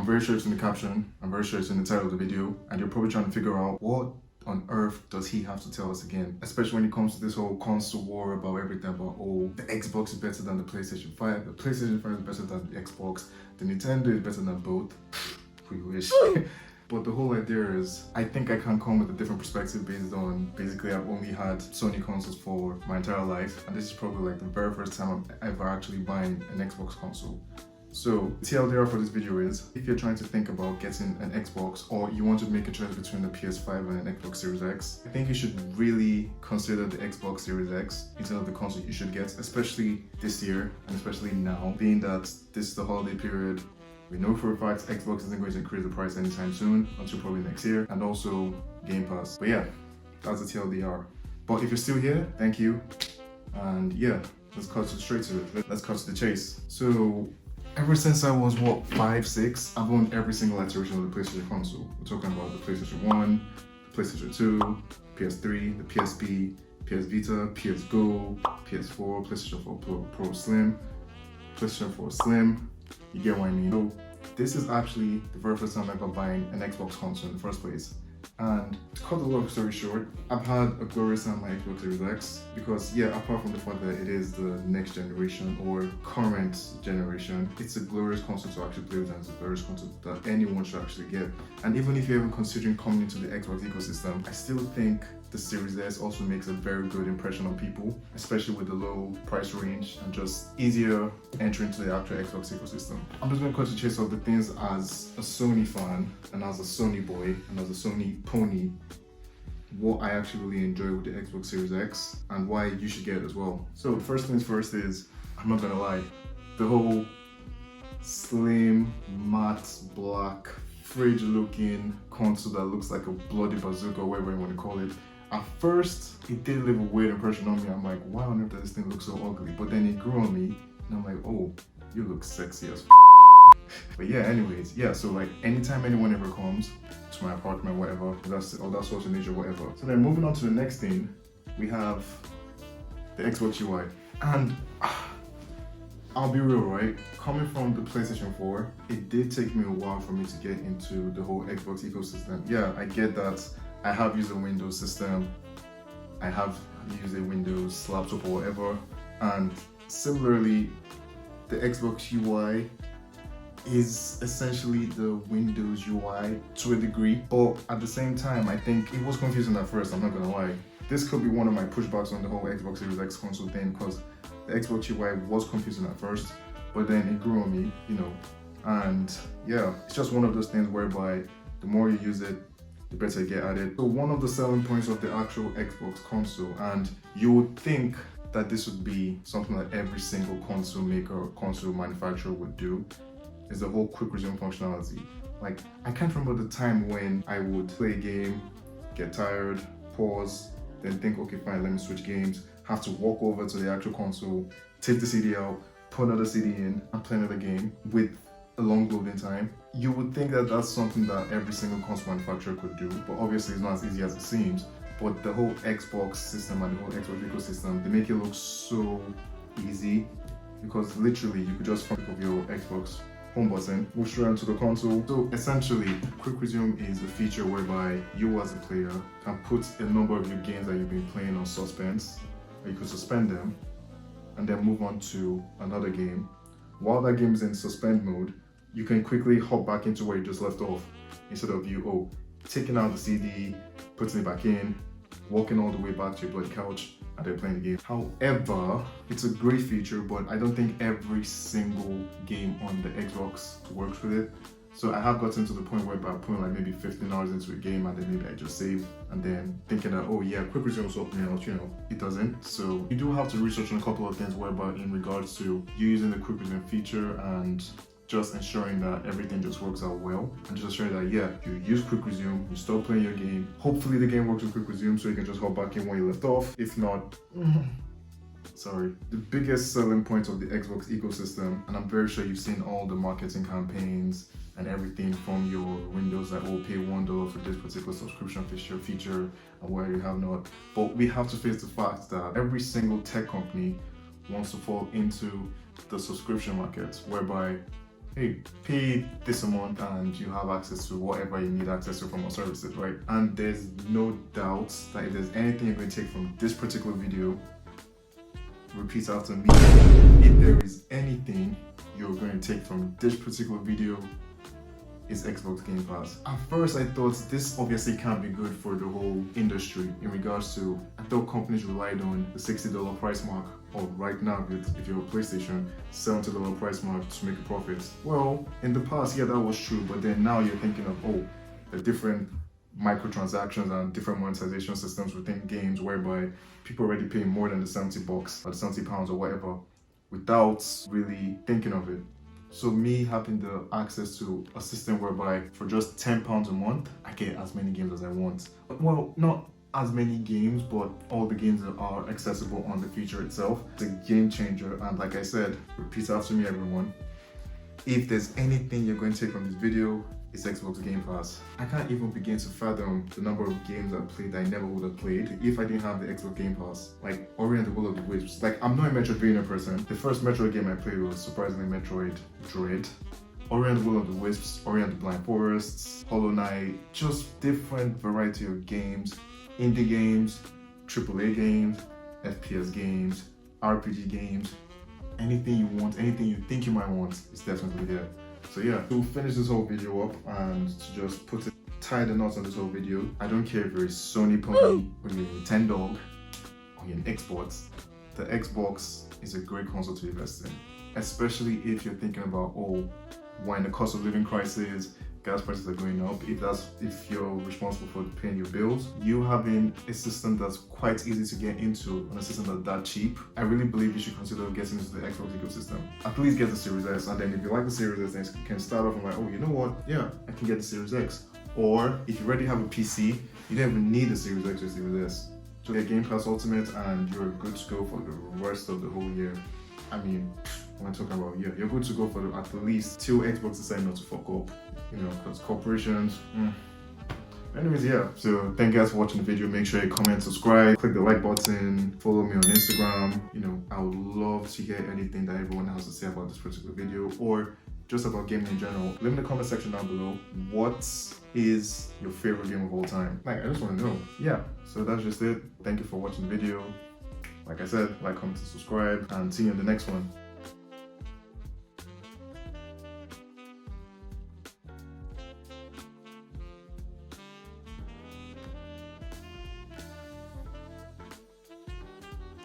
I'm very sure it's in the caption, I'm very sure it's in the title of the video, and you're probably trying to figure out what on earth does he have to tell us again? Especially when it comes to this whole console war about everything about, oh, the Xbox is better than the PlayStation 5, the PlayStation 5 is better than the Xbox, the Nintendo is better than both. We wish. But the whole idea is, I think I can come with a different perspective based on, basically I've only had Sony consoles for my entire life, and this is probably like the very first time I'm ever actually buying an Xbox console. So TLDR for this video is, if you're trying to think about getting an Xbox or you want to make a choice between the PS5 and an Xbox Series X, I think you should really consider the Xbox Series X instead of the console you should get, especially this year and especially now, being that this is the holiday period. We know for a fact Xbox isn't going to increase the price anytime soon until probably next year, and also Game Pass. But yeah, that's the TLDR. But if you're still here, thank you. And yeah, let's cut straight to it. Let's cut to the chase. So ever since I was, 5, 6, I've owned every single iteration of the PlayStation console. We're talking about the PlayStation 1, the PlayStation 2, PS3, the PSP, PS Vita, PS Go, PS4, PlayStation 4 Pro Slim, PlayStation 4 Slim. You get what I mean? So this is actually the very first time ever buying an Xbox console in the first place. And to cut the long story short, I've had a glorious time on my Xbox Series X because, yeah, apart from the fact that it is the next generation or current generation, it's a glorious console to actually play with, and it's a glorious console that anyone should actually get. And even if you're even considering coming into the Xbox ecosystem, I still think the Series S also makes a very good impression on people, especially with the low price range and just easier entry into the actual Xbox ecosystem. I'm just going to cut the chase of the things as a Sony fan and as a Sony boy and as a Sony pony, what I actually really enjoy with the Xbox Series X and why you should get it as well. So first things first is, I'm not gonna lie, the whole slim, matte, black, fridge looking console that looks like a bloody bazooka or whatever you want to call it. At first, it did leave a weird impression on me. I'm like, why on earth does this thing look so ugly? But then it grew on me and I'm like, oh, you look sexy as But yeah, anyways, yeah, so like anytime anyone ever comes to my apartment, whatever, that's social nature, whatever. So then moving on to the next thing, we have the Xbox UI. And I'll be real, right? Coming from the PlayStation 4, it did take me a while for me to get into the whole Xbox ecosystem. Yeah, I get that I have used a Windows system, I have used a Windows laptop or whatever, and similarly, the Xbox UI is essentially the Windows UI to a degree, but at the same time, I think it was confusing at first, I'm not gonna lie. This could be one of my pushbacks on the whole Xbox Series X console thing, because the Xbox UI was confusing at first, but then it grew on me, you know, and yeah, it's just one of those things whereby the more you use it, the better you get at it. So one of the selling points of the actual Xbox console, and you would think that this would be something that every single console maker or console manufacturer would do, is the whole quick resume functionality. Like, I can't remember the time when I would play a game, get tired, pause, then think, okay, fine, let me switch games, have to walk over to the actual console, take the CD out, put another CD in, and play another game with a long loading time. You would think that that's something that every single console manufacturer could do, but obviously it's not as easy as it seems. But the whole Xbox system and the whole Xbox ecosystem, they make it look so easy, because literally you could just click of your Xbox home button, move straight onto the console. So essentially, Quick Resume is a feature whereby you as a player can put a number of your games that you've been playing on suspense, or you could suspend them, and then move on to another game. While that game is in suspend mode, you can quickly hop back into where you just left off, instead of you, taking out the CD, putting it back in, walking all the way back to your bloody couch, and then playing the game. However, it's a great feature, but I don't think every single game on the Xbox works with it. So I have gotten to the point where by putting like maybe 15 hours into a game and then maybe I just save, and then thinking that, oh yeah, Quick Resume will sort me out, you know, it doesn't. So you do have to research on a couple of things whereby in regards to you using the Quick Resume feature and just ensuring that everything just works out well, and just ensuring that, yeah, you use Quick Resume, you stop playing your game. Hopefully the game works with Quick Resume so you can just hop back in where you left off. If not, sorry. The biggest selling point of the Xbox ecosystem, and I'm very sure you've seen all the marketing campaigns and everything from your windows that will pay $1 for this particular subscription feature and where you have not. But we have to face the fact that every single tech company wants to fall into the subscription market, whereby hey, pay this amount and you have access to whatever you need access to from our services, right? And there's no doubt that if there's anything you're going to take from this particular video, repeat after me. If there is anything you're going to take from this particular video, is Xbox Game Pass. At first I thought this obviously can't be good for the whole industry in regards to, I thought companies relied on the $60 price mark, or right now if you're a PlayStation, $70 price mark to make a profit. Well, in the past, yeah, that was true, but then now you're thinking of, oh, the different microtransactions and different monetization systems within games whereby people already pay more than the $70 or the £70 or whatever without really thinking of it. So me having the access to a system whereby for just £10 a month, I get as many games as I want. Well, not as many games, but all the games that are accessible on the feature itself. It's a game changer, and like I said, repeat after me everyone. If there's anything you're going to take from this video, it's Xbox Game Pass. I can't even begin to fathom the number of games I've played that I never would have played if I didn't have the Xbox Game Pass. Like Ori and the Will of the Wisps. Like, I'm not a Metroidvania person. The first Metroid game I played was surprisingly Metroid Dread. Ori and the Will of the Wisps, Ori and the Blind Forests, Hollow Knight, just different variety of games, indie games, AAA games, FPS games, RPG games, anything you want, anything you think you might want, is definitely there. So yeah, to finish this whole video up and to just tie the knots on this whole video, I don't care if you're a Sony pony, or you're a Nintendo, or you're an Xbox. The Xbox is a great console to invest in, especially if you're thinking about, oh, when the cost of living crisis, gas prices are going up, if you're responsible for paying your bills, you having a system that's quite easy to get into and a system that's that cheap, I really believe you should consider getting into the Xbox ecosystem. At least get the Series S, and then if you like the Series S, then you can start off and like, oh, you know what? Yeah, I can get the Series X. Or if you already have a PC, you don't even need the Series X or Series S. Just get Game Pass Ultimate and you're good to go for the rest of the whole year. I mean, when I'm talking about, yeah, you're good to go for at least till Xbox decide not to fuck up, you know, because corporations. Anyways, yeah, so thank you guys for watching the video. Make sure you comment, subscribe, click the like button, follow me on Instagram. You know, I would love to hear anything that everyone has to say about this particular video or just about gaming in general. Leave in the comment section down below, what is your favorite game of all time? Like, I just want to know. Yeah, so that's just it. Thank you for watching the video. Like I said, like, comment, and subscribe, and see you in the next one.